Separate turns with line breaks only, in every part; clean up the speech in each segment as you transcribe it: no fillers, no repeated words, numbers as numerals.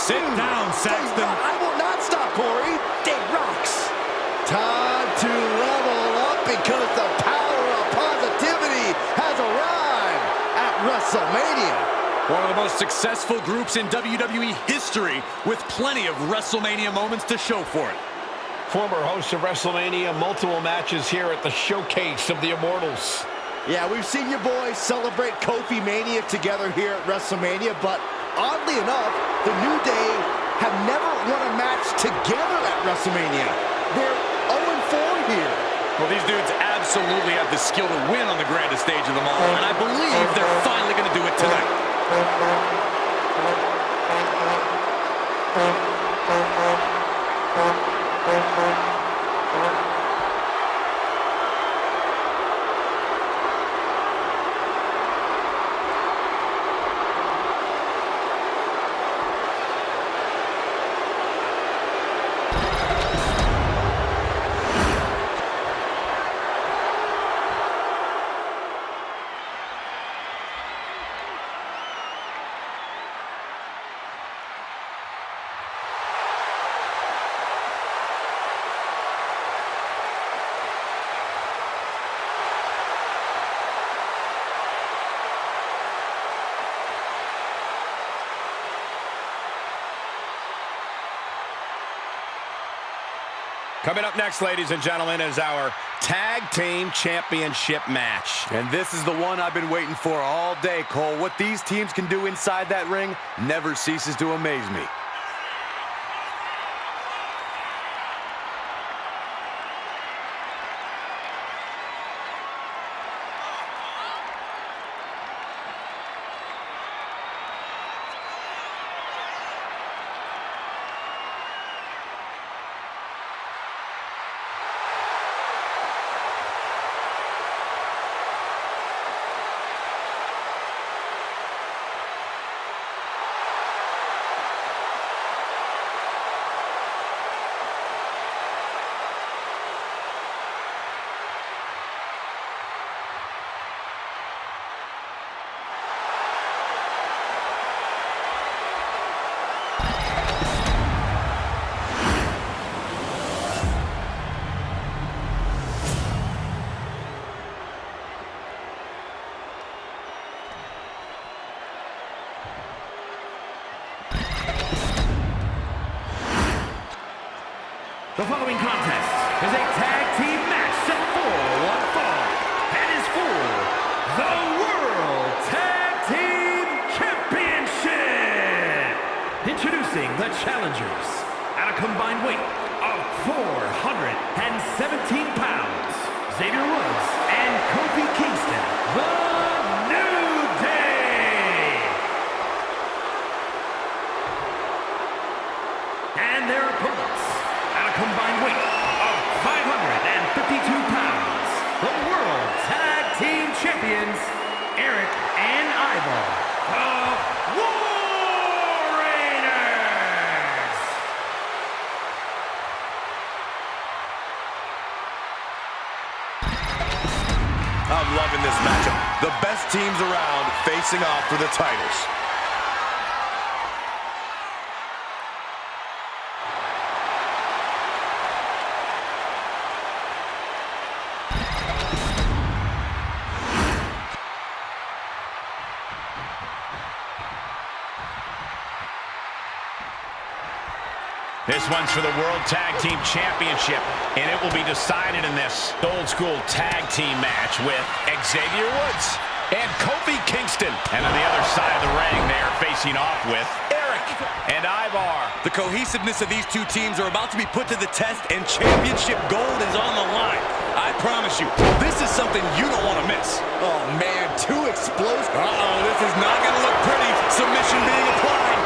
Sit down, Saxton.
I will not stop, Corey. They rocks. Time to level up because the power of positivity has arrived at WrestleMania.
One of the most successful groups in WWE history, with plenty of WrestleMania moments to show for it.
Former host of WrestleMania, multiple matches here at the showcase of the Immortals.
Yeah, we've seen you boys celebrate Kofi Mania together here at WrestleMania, but oddly enough, the New Day have never won a match together at WrestleMania. They're 0-4 here.
Well, these dudes absolutely have the skill to win on the grandest stage of them all, and I believe they're finally going to do it tonight.
Coming up next, ladies and gentlemen, is our Tag Team Championship match.
And this is the one I've been waiting for all day, Cole. What these teams can do inside that ring never ceases to amaze me.
The following contest is a tag team match set for one fall and is for the World Tag Team Championship. Introducing the challengers at a combined weight of 417 pounds, Xavier Woods and Kofi Kingston, the New Day. And their opponents, combined weight of 552 pounds, the World Tag Team Champions, Eric and Ivar, the War Raiders.
I'm loving this matchup. The best teams around facing off for the titles.
This one's for the World Tag Team Championship, and it will be decided in this old-school tag team match with Xavier Woods and Kofi Kingston. And on the other side of the ring, they are facing off with Eric and Ivar.
The cohesiveness of these two teams are about to be put to the test, and championship gold is on the line. I promise you, this is something you don't want to miss.
Oh, man, too explosive.
Uh-oh, this is not going to look pretty. Submission being applied.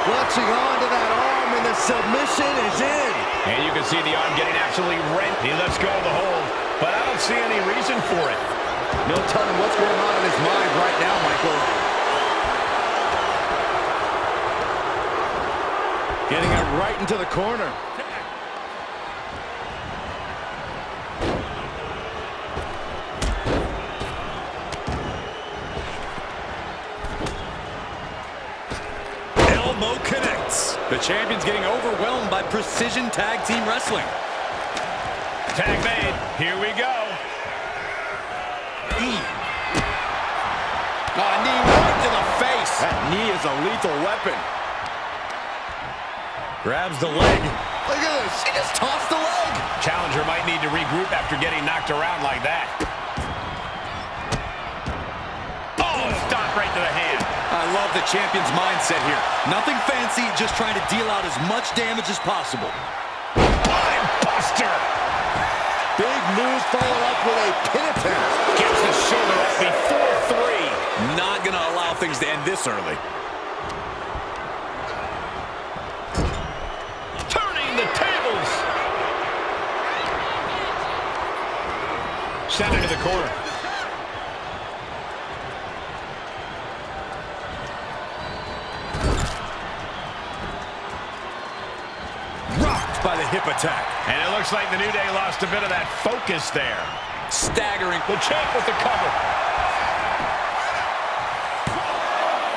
Clutching onto that arm, and the submission is in.
And you can see the arm getting absolutely rent. He lets go of the hold, but I don't see any reason for it.
No telling what's going on in his mind right now, Michael. Getting it right into the corner.
elbow connects. The champion's getting overwhelmed by precision tag team wrestling.
Tag made. Here we go.
Knee right to the face.
That knee is a lethal weapon.
Grabs the leg.
Look at this. She just tossed the leg.
Challenger might need to regroup after getting knocked around like that. Oh, stop right to the hand.
I love the champion's mindset here. Nothing fancy, just trying to deal out as much damage as possible.
Blind buster.
Big move followed up with a pin attempt.
Gets the shoulder up before 3.
Not going to allow things to end this early.
Turning the tables. Send it to the corner.
Rocked by the hip attack.
And it looks like the New Day lost a bit of that focus there.
Staggering.
The champ with the cover.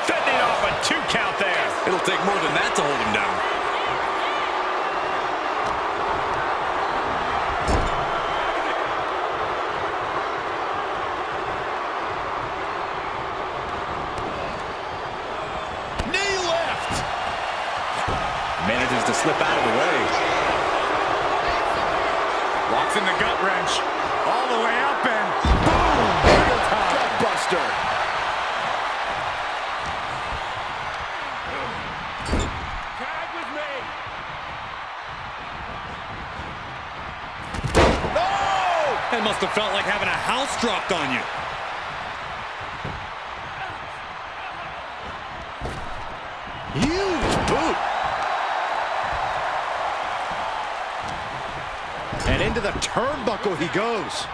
Fending off a 2 count there.
It'll take more than that to hold him down.
Knee left.
Manages to slip out of the way. Walks in the gut wrench. All the way up and boom! Gut buster.
Tag with me.
It must have felt like having a house dropped on you.
Huge boot. And into the turnbuckle he goes.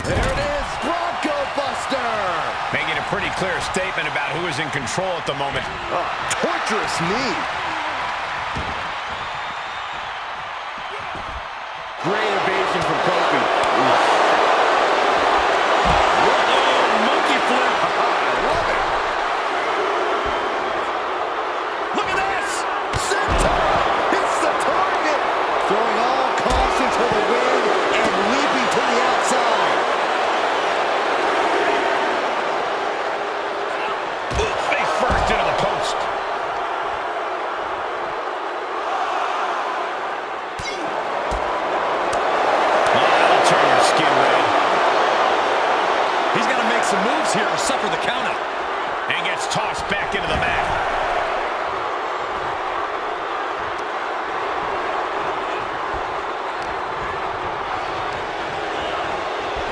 There it is, Bronco Buster.
Making a pretty clear statement about who is in control at the moment.
Torturous knee. Great evasion from Kofi.
Monkey flip.
I love it.
Look at this.
Center hits the target. Throwing all caution to the wind and leaping to the outside.
Face first into the post. Oh, that'll turn your skin red.
He's got to make some moves here or suffer the countout.
And gets tossed back into the mat.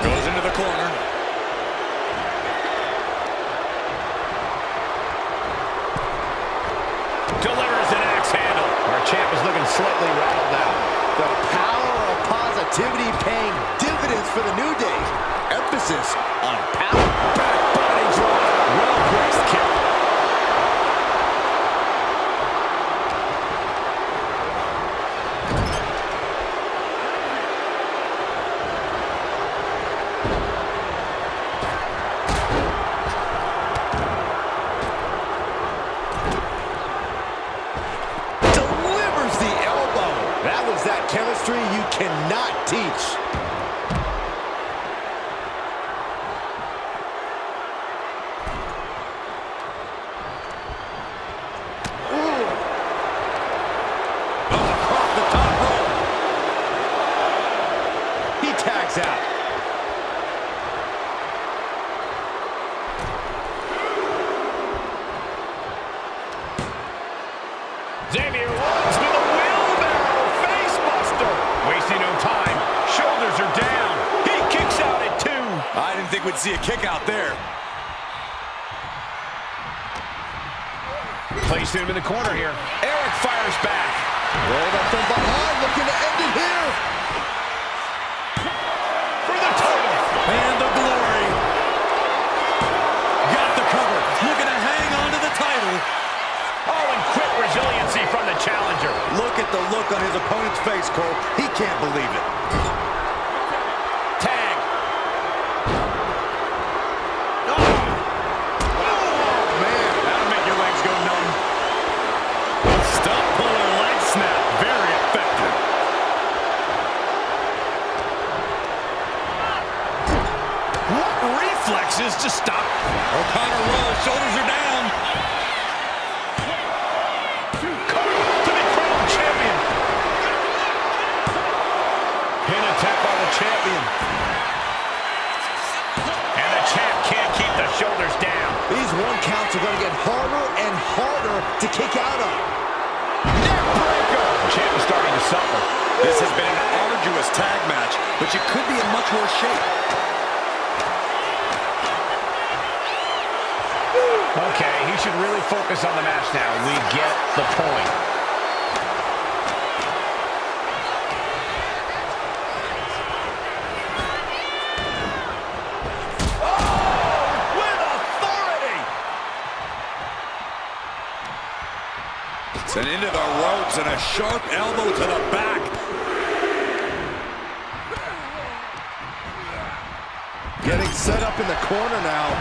Goes into the corner.
Delivers an axe handle. Our champ is looking slightly rattled now.
The power of positivity paying dividends for the New Day. Emphasis on power.
Back body drop. Well-placed kick.
Delivers the elbow. That was that chemistry you cannot teach.
Off the top rope.
He tags out.
Xavier Woods with a wheelbarrow face buster. Wasting no time. Shoulders are down. He kicks out at 2.
I didn't think we'd see a kick out there.
Placed him in the corner here. Eric fires back.
Rolled up from behind, looking to end it here.
For the title.
And the glory. Got the cover. Looking to hang on to the title.
Oh, and quick resiliency from the challenger.
Look at the look on his opponent's face, Cole. He can't believe it.
Tag. flexes to stop.
O'Connor rolls, shoulders are down.
Cole to be crowned champion. Pin attempt by the champion. And the champ can't keep the shoulders down.
These one counts are going to get harder and harder to kick out of. Neckbreaker!
The champ is starting to suffer.
This has been an arduous tag match, but you could be in much worse shape.
Okay, he should really focus on the match now. We get the point.
Sent into the ropes and a sharp elbow to the back.
Getting set up in the corner now.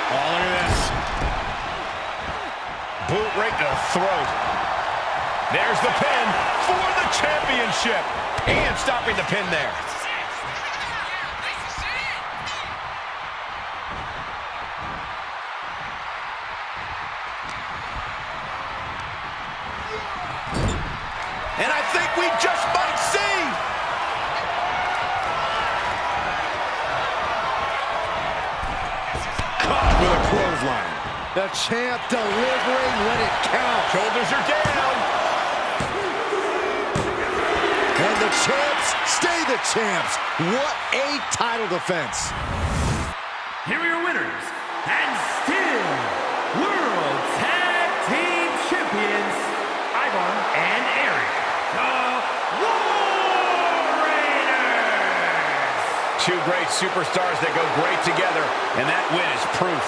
Oh, look at this. Boot right to the throat. There's the pin for the championship. And stopping the pin there.
And I think we just might see.
Caught with a clothesline. The champ delivering when it counts.
Shoulders are down.
And the champs stay the champs. What a title defense.
Here are your winners, and still World Tag Team Champions, Ivar and Eric, the War Raiders.
Two great superstars that go great together, and that win is proof.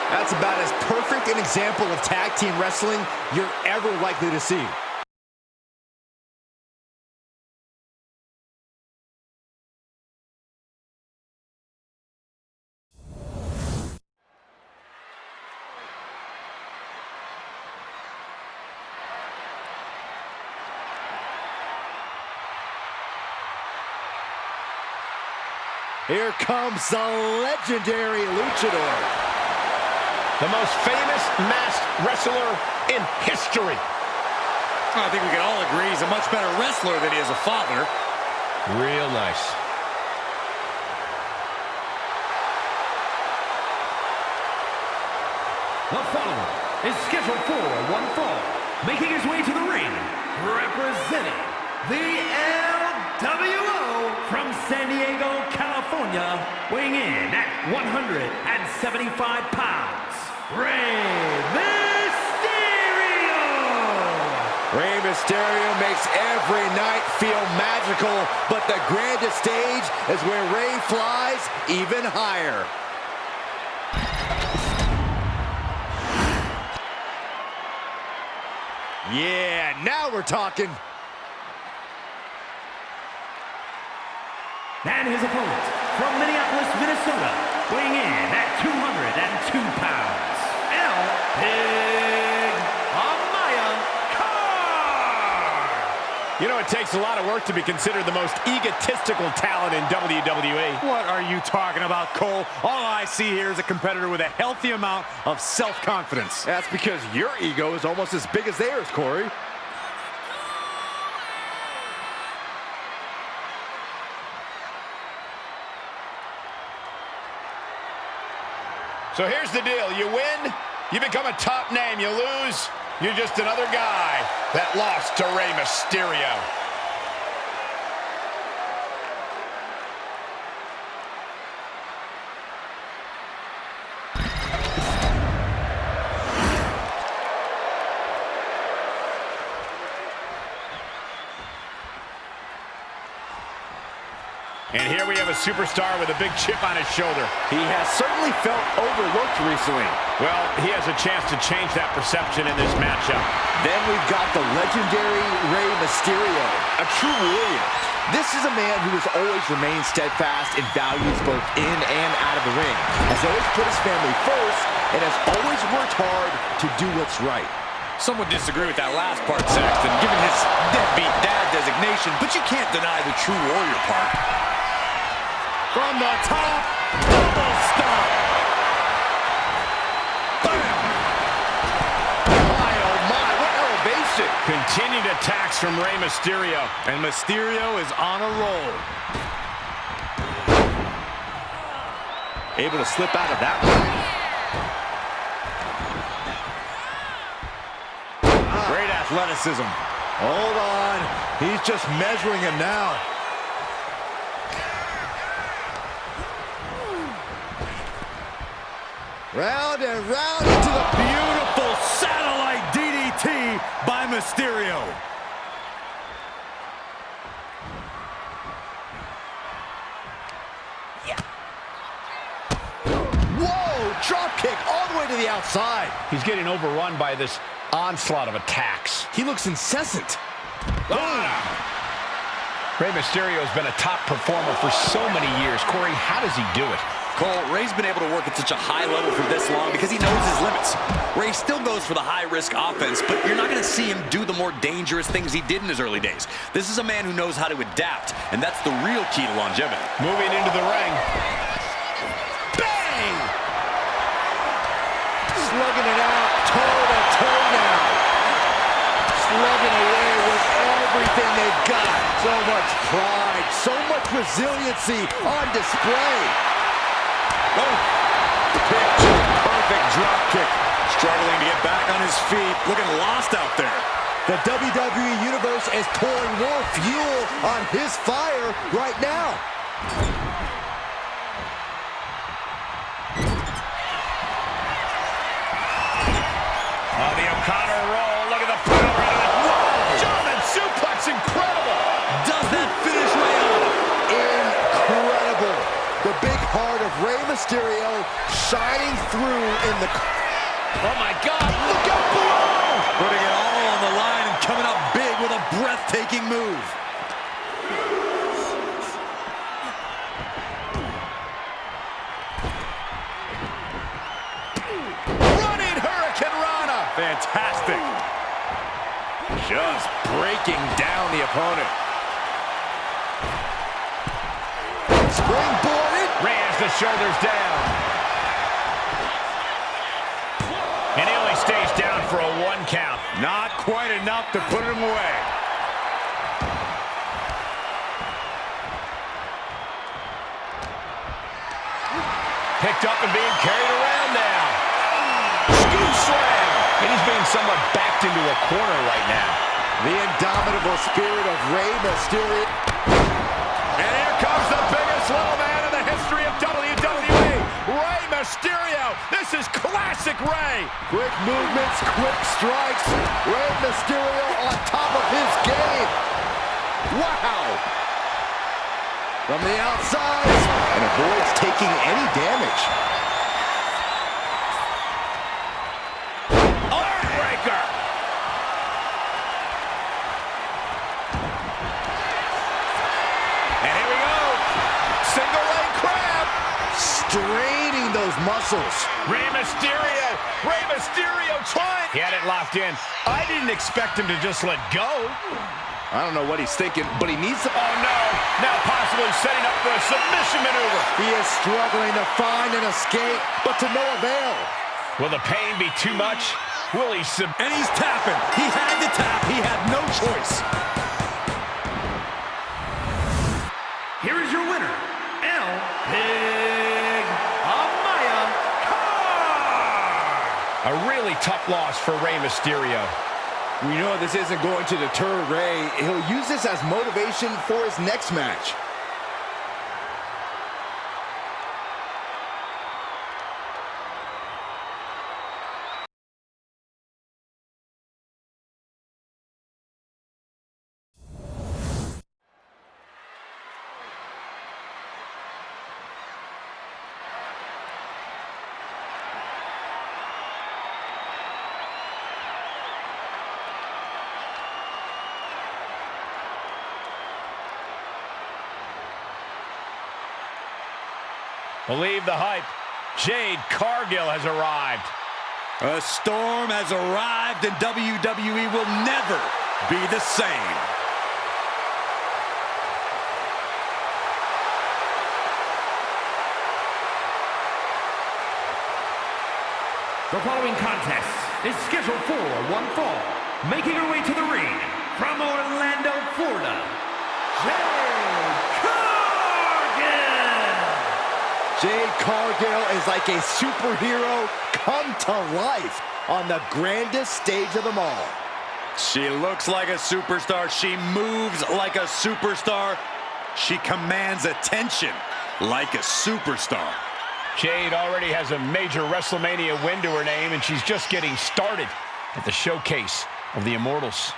That's about as perfect an example of tag team wrestling you're ever likely to see. Here comes the legendary luchador.
The most famous masked wrestler in history.
I think we can all agree he's a much better wrestler than he is a father.
Real nice.
The following is scheduled for one fall, making his way to the ring, representing the LWO from San Diego, California, weighing in at 175 pounds, Rey Mysterio!
Rey Mysterio makes every night feel magical, but the grandest stage is where Rey flies even higher. Yeah, now we're talking.
And his opponent, from Minneapolis, Minnesota, weighing in at 202 pounds, El Big Amaya Carr!
You know, it takes a lot of work to be considered the most egotistical talent in WWE.
What are you talking about, Cole? All I see here is a competitor with a healthy amount of self-confidence.
That's because your ego is almost as big as theirs, Corey.
So here's the deal. You win, you become a top name. You lose, you're just another guy that lost to Rey Mysterio. And here we have a superstar with a big chip on his shoulder.
He has certainly felt overlooked recently.
Well, he has a chance to change that perception in this matchup.
Then we've got the legendary Rey Mysterio, a true warrior. This is a man who has always remained steadfast in values both in and out of the ring, has always put his family first, and has always worked hard to do what's right.
Some would disagree with that last part, Saxton, given his deadbeat dad designation, but you can't deny the true warrior part.
From the top,
Double stomp. Bam.
My, oh my, what elevation.
Continued attacks from Rey Mysterio.
And Mysterio is on a roll. Able to slip out of that one. Great athleticism.
Hold on. He's just measuring him now. Round and round into the
Beautiful satellite DDT by Mysterio.
Whoa! Drop kick all the way to the outside.
He's getting overrun by this onslaught of attacks.
He looks incessant.
Rey Mysterio has been a top performer for so many years. Corey, how does he do it?
Cole, Rey's been able to work at such a high level for this long because he knows his limits. Rey still goes for the high-risk offense, but you're not going to see him do the more dangerous things he did in his early days. This is a man who knows how to adapt, and that's the real key to longevity.
Moving into the ring.
Bang!
Slugging it out, toe-to-toe now. Slugging away with everything they've got. So much pride, so much resiliency on display.
Oh, picture perfect drop kick. Struggling to get back on his feet, looking lost out there.
The WWE Universe is pouring more fuel on his fire right now.
Oh, the O'Connor roll. Look at the power out of it. Whoa! German suplex, incredible.
Does that finish Rey off?
Incredible. The big heart of Rey Mysterio shining through in the...
Oh my God, look out below! Putting it all on the line and coming up big with a breathtaking move.
Running Hurricane Rana.
Fantastic. Just breaking down the opponent.
Springboarded.
Rey has the shoulders down. And he only stays down for a 1 count.
Not quite enough to put him away.
Picked up and being carried around now. Scoop slam. And he's being somewhat backed into a corner right now.
The indomitable spirit of Rey Mysterio.
And here comes the biggest little man in the history of WWE, Rey Mysterio. This is classic Rey.
Quick movements, quick strikes. Rey Mysterio on top of his game. Wow. From the outside. And avoids taking any damage.
Armbreaker. And here we go. Single leg crab.
Straining those muscles.
Rey Mysterio trying. He had it locked in. I didn't expect him to just let go.
I don't know what he's thinking, but he needs to...
Oh no, now possibly setting up for a submission maneuver.
He is struggling to find an escape, but to no avail.
Will the pain be too much? Will he
And he's tapping. He had to tap. He had no choice.
Here is your winner, El Pig Amaya Carr.
A really tough loss for Rey Mysterio.
We know this isn't going to deter Rey. He'll use this as motivation for his next match.
Believe the hype. Jade Cargill has arrived.
A storm has arrived and WWE will never be the same.
The following contest is scheduled for one fall. Making her way to the ring from Orlando, Florida, Jade Cargill!
Jade Cargill is like a superhero come to life on the grandest stage of them all.
She looks like a superstar. She moves like a superstar. She commands attention like a superstar.
Jade already has a major Wrestlemania win to her name, and she's just getting started at the showcase of the Immortals.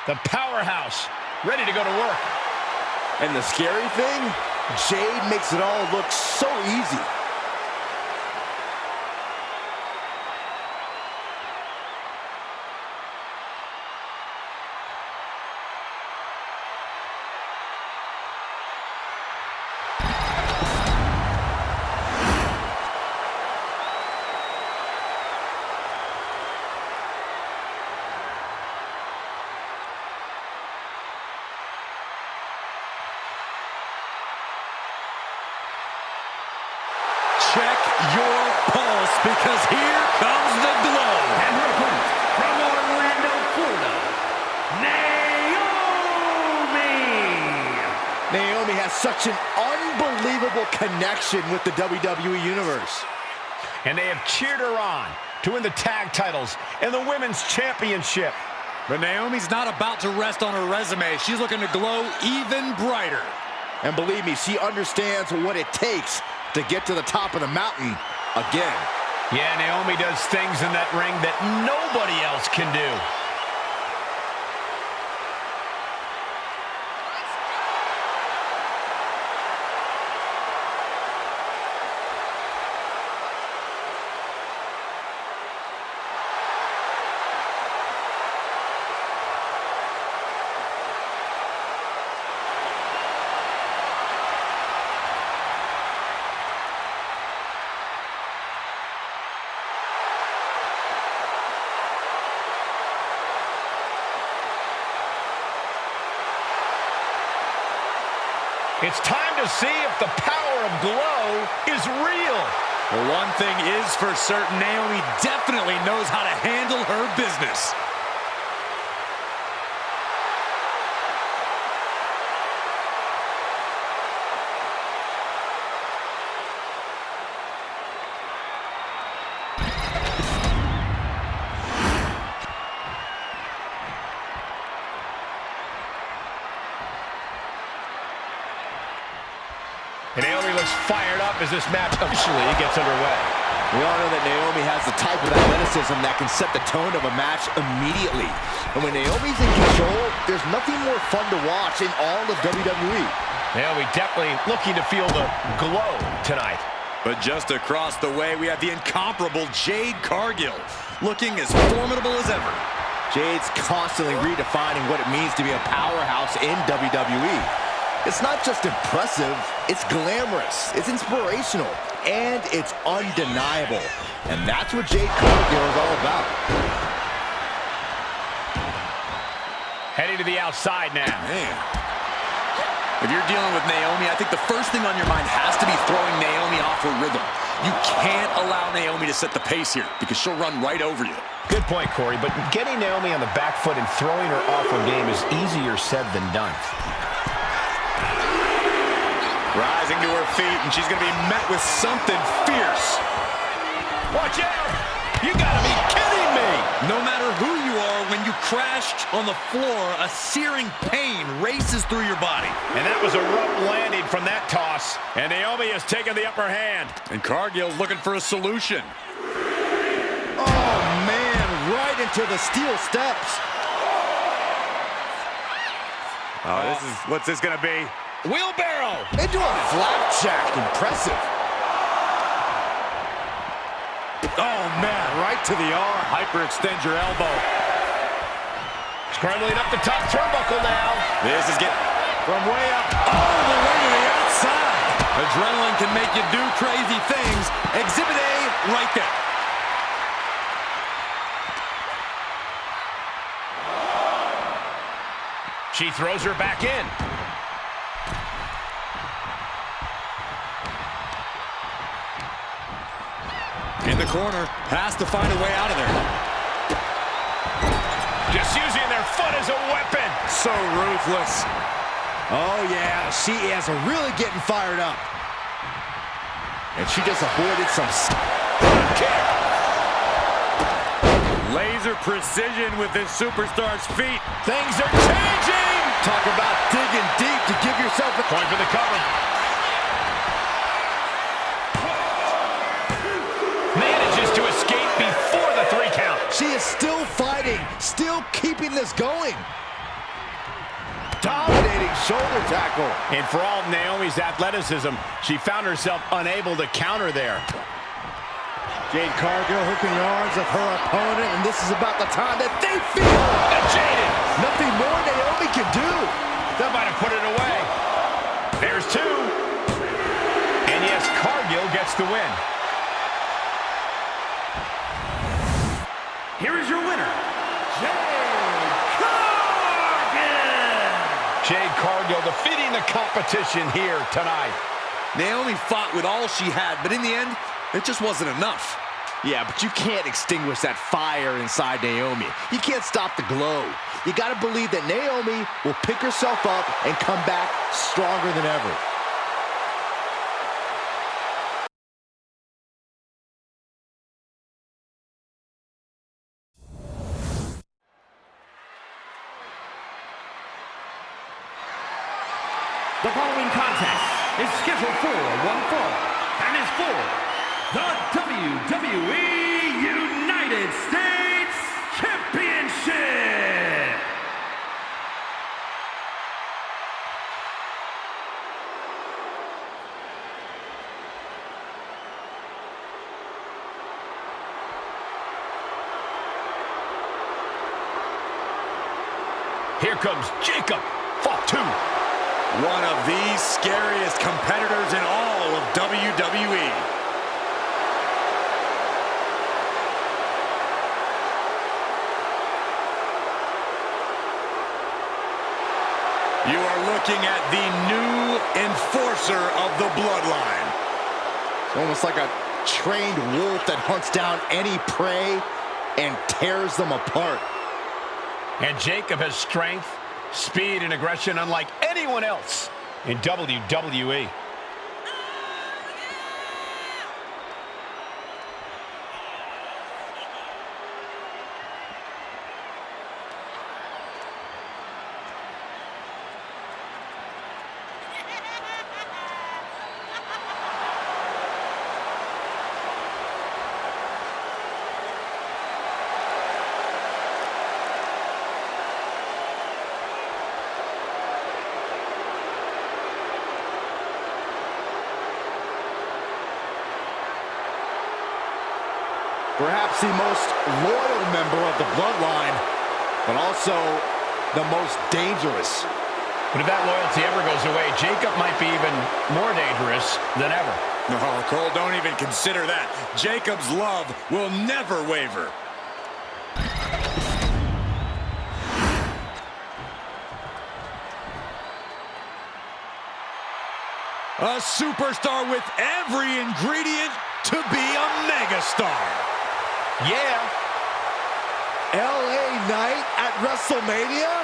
The powerhouse, ready to go to work.
And the scary thing, Jade makes it all look so easy.
Check your pulse, because here comes the glow.
And her opponent from Orlando, Florida, Naomi!
Naomi has such an unbelievable connection with the WWE Universe.
And they have cheered her on to win the tag titles and the women's championship.
But Naomi's not about to rest on her resume. She's looking to glow even brighter.
And believe me, she understands what it takes to get to the top of the mountain again.
Yeah, Naomi does things in that ring that nobody else can do. It's time to see if the power of glow is real.
Well, one thing is for certain, Naomi definitely knows how to handle her business.
And Naomi looks fired up as this match officially gets underway.
We all know that Naomi has the type of athleticism that can set the tone of a match immediately. And when Naomi's in control, there's nothing more fun to watch in all of WWE.
Naomi definitely looking to feel the glow tonight.
But just across the way, we have the incomparable Jade Cargill, looking as formidable as ever.
Jade's constantly redefining what it means to be a powerhouse in WWE. It's not just impressive, it's glamorous, it's inspirational, and it's undeniable. And that's what Jade Cargill is all about.
Heading to the outside now.
Man. If you're dealing with Naomi, I think the first thing on your mind has to be throwing Naomi off her rhythm. You can't allow Naomi to set the pace here, because she'll run right over you.
Good point, Corey, but getting Naomi on the back foot and throwing her off her game is easier said than done.
Rising to her feet, and she's going to be met with something fierce.
Watch out! You gotta be kidding me!
No matter who you are, when you crash on the floor, a searing pain races through your body.
And that was a rough landing from that toss. And Naomi has taken the upper hand.
And Cargill's looking for a solution.
Oh, man, right into the steel steps.
Oh, what's this going to be?
Wheelbarrow!
Into a flapjack. Impressive.
Oh, man, right to the arm. Hyperextend your elbow.
Scrambling up the top turnbuckle now.
This is getting from way up all the way to the outside. Adrenaline can make you do crazy things. Exhibit A right there.
She throws her back in.
In the corner, has to find a way out of there.
Just using their foot as a weapon.
So ruthless. Oh, yeah, she is really getting fired up. And she just avoided some
Kick.
Laser precision with this superstar's feet.
Things are changing.
Talk about digging deep to give yourself a
Point for the cover. Manages to escape before the 3 count.
She is still fighting, still keeping this going. Dominating shoulder tackle.
And for all Naomi's athleticism, she found herself unable to counter there.
Jade Cargill hooking the arms of her opponent, and this is about the time that they feel
Jaded.
nothing more Naomi can do.
That might have put it away. There's 2. And yes, Cargill gets the win.
Here is your winner, Jade Cargill.
Jade Cargill defeating the competition here tonight.
Naomi fought with all she had, but in the end, it just wasn't enough.
Yeah, but you can't extinguish that fire inside Naomi. You can't stop the glow. You got to believe that Naomi will pick herself up and come back stronger than ever.
The following contest is scheduled for one fall and is for the WWE United States Championship.
Here comes Jacob. Fought 2.
One of the scariest competitors in all of WWE. You are looking at the new enforcer of the bloodline.
It's almost like a trained wolf that hunts down any prey and tears them apart.
And Jacob has strength, speed, and aggression unlike anyone else in WWE.
Perhaps the most loyal member of the bloodline, but also the most dangerous.
But if that loyalty ever goes away, Jacob might be even more dangerous than ever.
No, Cole, don't even consider that. Jacob's love will never waver. A superstar with every ingredient to be a megastar.
Yeah.
LA Knight at WrestleMania?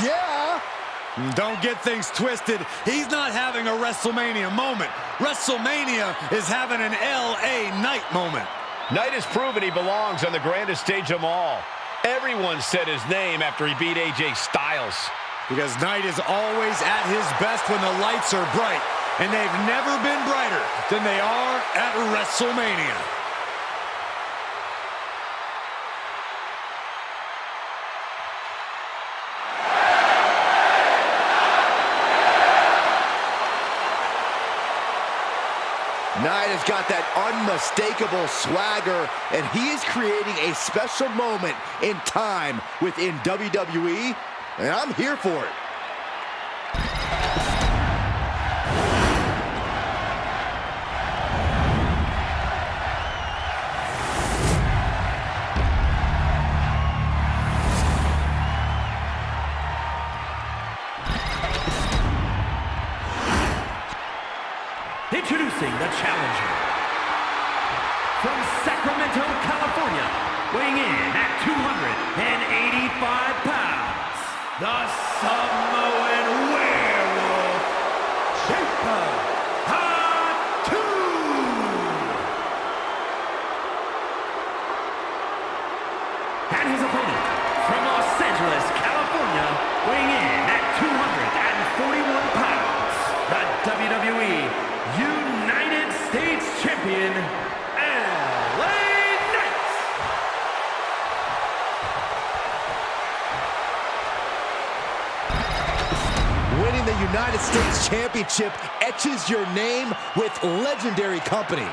Yeah.
Don't get things twisted. He's not having a WrestleMania moment. WrestleMania is having an LA Knight moment.
Knight has proven he belongs on the grandest stage of them all. Everyone said his name after he beat AJ Styles.
Because Knight is always at his best when the lights are bright. And they've never been brighter than they are at WrestleMania.
Knight has got that unmistakable swagger, and he is creating a special moment in time within WWE, and I'm here for it.
Introducing the challenger from Sacramento, California, weighing in at 285 pounds, the Samoan Werewolf, Jacob Fatu. And his opponent, from Los Angeles, California, weighing in at 241 pounds, the WWE United States Champion, LA Knight.
Winning the United States Championship etches your name with legendary company.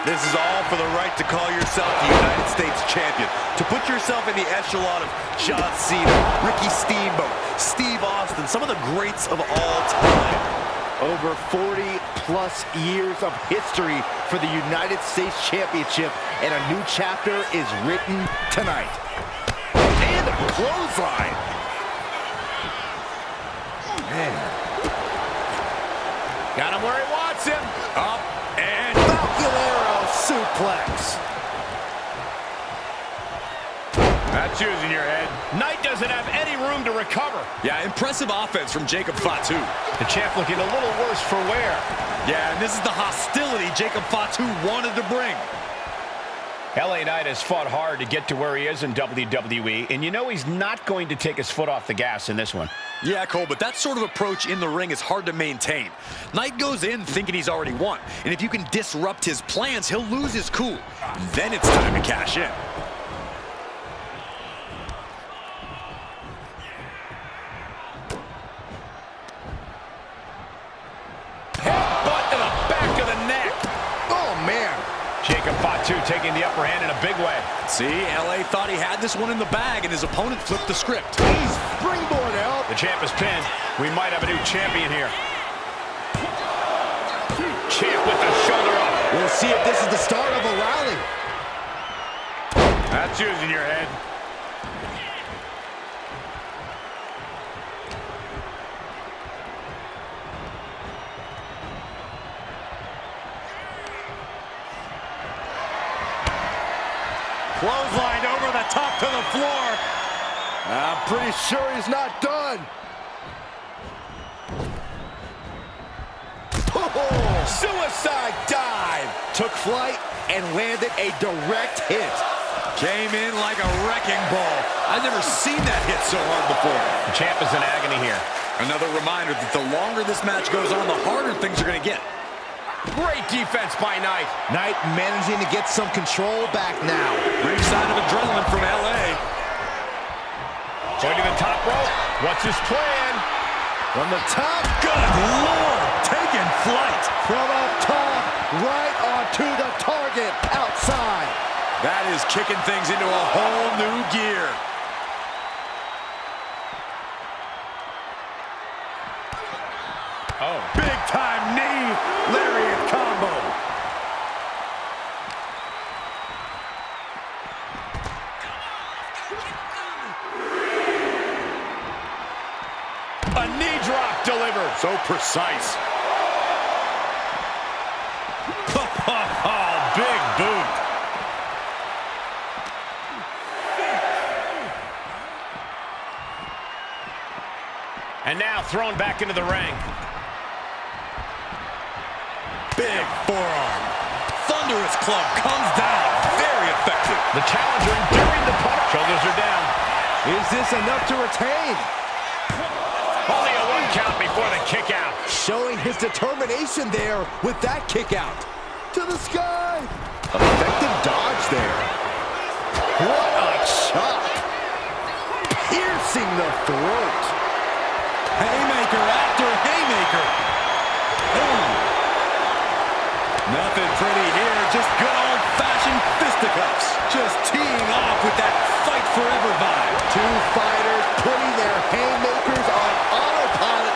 This is all for the right to call yourself the United States Champion. To put yourself in the echelon of John Cena, Ricky Steamboat, Steve Austin, some of the greats of all time.
Over 40-plus years of history for the United States Championship, and a new chapter is written tonight. And a clothesline. Man.
Got him where he wants him.
Up and
Falculero suplex.
That's using your head. Knight doesn't have any room to recover.
Yeah, impressive offense from Jacob Fatu.
The champ looking a little worse for wear.
Yeah, and this is the hostility Jacob Fatu wanted to bring.
LA Knight has fought hard to get to where he is in WWE, and you know he's not going to take his foot off the gas in this one.
Yeah, Cole, but that sort of approach in the ring is hard to maintain. Knight goes in thinking he's already won, and if you can disrupt his plans, he'll lose his cool. Then it's time to cash in.
Headbutt to the back of the neck.
Oh, man.
Jacob Fatu taking the upper hand in a big way.
See, LA thought he had this one in the bag, and his opponent flipped the script.
He's springboard out.
The champ is pinned. We might have a new champion here. Champ with the shoulder up.
We'll see if this is the start of a rally.
That's using your head.
clotheslined over the top to the floor.
I'm pretty sure he's not done. Oh, suicide dive. Took flight and landed a direct hit.
Came in like a wrecking ball. I've never seen that hit so hard before.
The champ is in agony here.
Another reminder that the longer this match goes on, the harder things are going to get.
Great defense by Knight.
Knight managing to get some control back now.
Brief sign of adrenaline from LA.
Going to the top rope. What's his plan?
From the top.
Good Lord, taking flight.
From up top, right onto the target outside.
That is kicking things into a whole new gear.
Oh.
Big time knee, lariat combo.
A knee drop delivered.
So precise.
Oh, big boot. And now thrown back into the ring.
Big forearm. Thunderous club comes down. Very effective.
The challenger enduring the punch. Shoulders are down.
Is this enough to retain?
Only a 1 count before the kick out.
Showing his determination there with that kick out. To the sky. Effective dodge there. What a chop. Piercing the throat.
Haymaker after haymaker. Boom. Nothing pretty here, just good old-fashioned fisticuffs. Just teeing off with that fight forever vibe.
Two fighters putting their haymakers on autopilot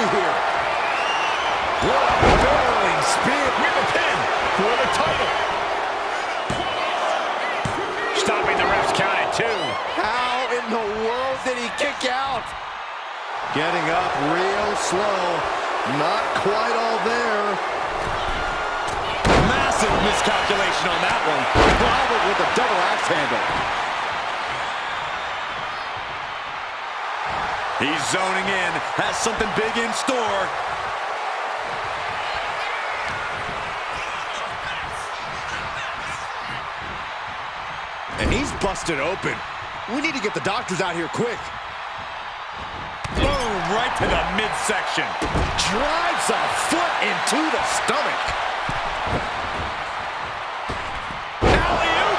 victory here. What a barreling spear.
With a pin for the title. Stopping the ref's count at 2.
How in the world did he kick out? Getting up real slow. Not quite all there.
Massive miscalculation on that one.
Robert with a double axe handle.
He's zoning in. Has something big in store.
And he's busted open. We need to get the doctors out here quick.
Boom, right to the midsection.
Drives a foot into the stomach.
Alley-oop.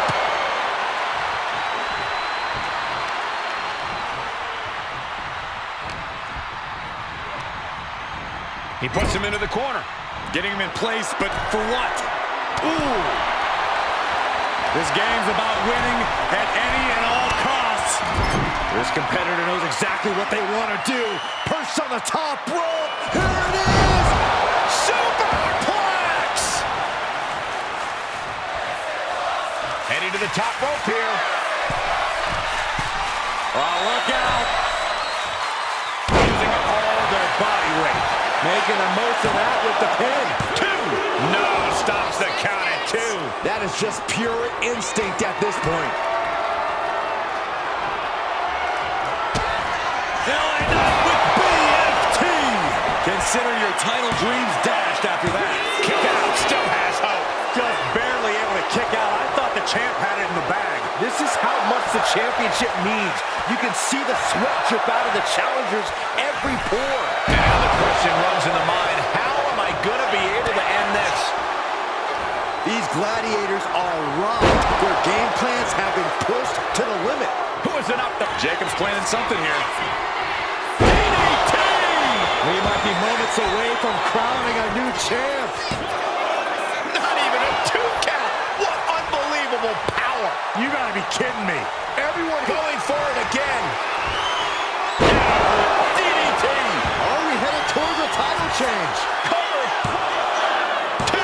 He puts him into the corner.
Getting him in place, but for what? Ooh. This game's about winning at any and all costs.
This competitor knows exactly what they want to do. Perched on the top rope. Here it is!
Superplex!
Heading to the top rope here.
Oh, look out. Using all their body weight.
Making the most of that with the pin.
2. No, stops the count at 2.
That is just pure instinct at this point.
LA Knight with BFT. Consider your title dreams dashed after that.
Kick out, still has hope.
Just barely able to kick out. I thought the champ had it in the bag.
This is how much the championship means. You can see the sweat drip out of the challengers every pore.
And now the question runs in the mind, how am I going to be able to end this?
These gladiators are rocked. Their game plans have been pushed to the limit.
Who is it up to?
Jacob's planning something here.
DDT!
We might be moments away from crowning a new champ.
Not even a 2 count. What unbelievable power.
You gotta be kidding me.
Everyone going for it again.
DDT!
Are we headed towards a title change?
Cover! 2!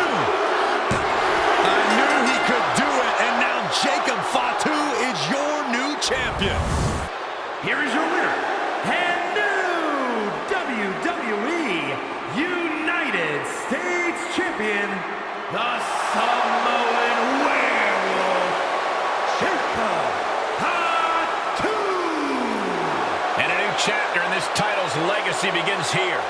I knew he could do it, and now Jacob Fatu is your new champion.
Here is your winner, and new WWE United States Champion, the Samoan Werewolf, Jacob Fatu.
And a new chapter in this title's legacy begins here.